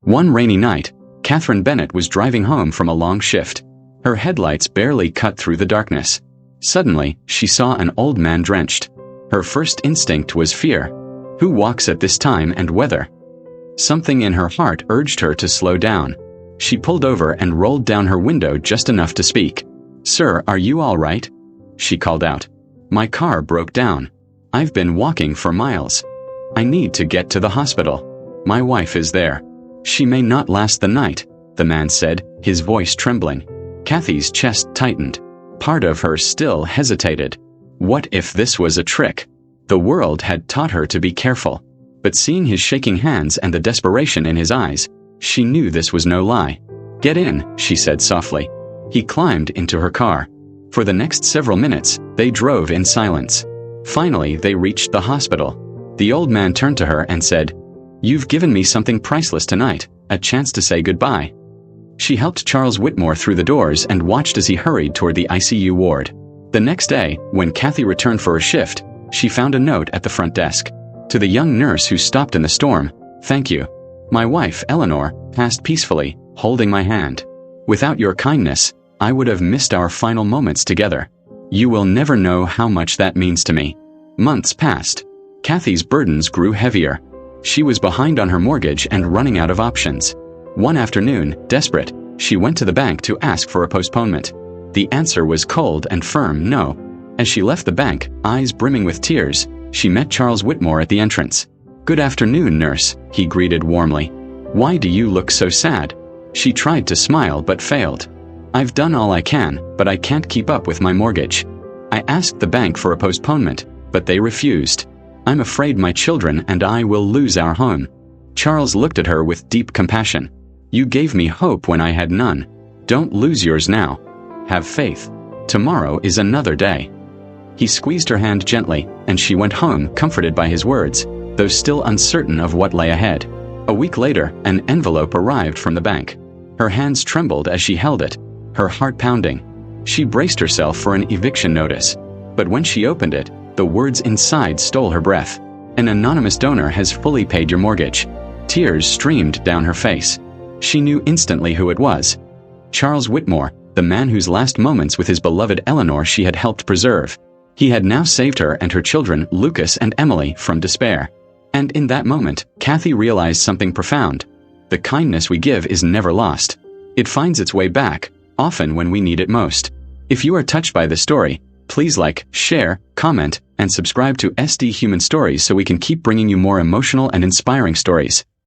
One rainy night, Catherine Bennett was driving home from a long shift. Her headlights barely cut through the darkness. Suddenly, she saw an old man drenched. Her first instinct was fear. Who walks at this time and weather? Something in her heart urged her to slow down. She pulled over and rolled down her window just enough to speak. "Sir, are you all right?" she called out. "My car broke down. I've been walking for miles. I need to get to the hospital. My wife is there. She may not last the night," the man said, his voice trembling. Kathy's chest tightened. Part of her still hesitated. What if this was a trick? The world had taught her to be careful. But seeing his shaking hands and the desperation in his eyes, she knew this was no lie. "Get in," she said softly. He climbed into her car. For the next several minutes, they drove in silence. Finally, they reached the hospital. The old man turned to her and said, "You've given me something priceless tonight, a chance to say goodbye." She helped Charles Whitmore through the doors and watched as he hurried toward the ICU ward. The next day, when Kathy returned for a shift, she found a note at the front desk. To the young nurse who stopped in the storm, "Thank you. My wife, Eleanor, passed peacefully, holding my hand. Without your kindness, I would have missed our final moments together. You will never know how much that means to me." Months passed. Kathy's burdens grew heavier. She was behind on her mortgage and running out of options. One afternoon, desperate, she went to the bank to ask for a postponement. The answer was cold and firm no. As she left the bank, eyes brimming with tears, she met Charles Whitmore at the entrance. "Good afternoon, nurse," he greeted warmly. "Why do you look so sad?" She tried to smile but failed. "I've done all I can, but I can't keep up with my mortgage. I asked the bank for a postponement, but they refused. I'm afraid my children and I will lose our home." Charles looked at her with deep compassion. "You gave me hope when I had none. Don't lose yours now. Have faith. Tomorrow is another day." He squeezed her hand gently, and she went home comforted by his words, though still uncertain of what lay ahead. A week later, an envelope arrived from the bank. Her hands trembled as she held it, her heart pounding. She braced herself for an eviction notice. But when she opened it, the words inside stole her breath. "An anonymous donor has fully paid your mortgage." Tears streamed down her face. She knew instantly who it was. Charles Whitmore, the man whose last moments with his beloved Eleanor she had helped preserve. He had now saved her and her children, Lucas and Emily, from despair. And in that moment, Kathy realized something profound. The kindness we give is never lost. It finds its way back, often when we need it most. If you are touched by this story, please like, share, comment, and subscribe to SD Human Stories so we can keep bringing you more emotional and inspiring stories.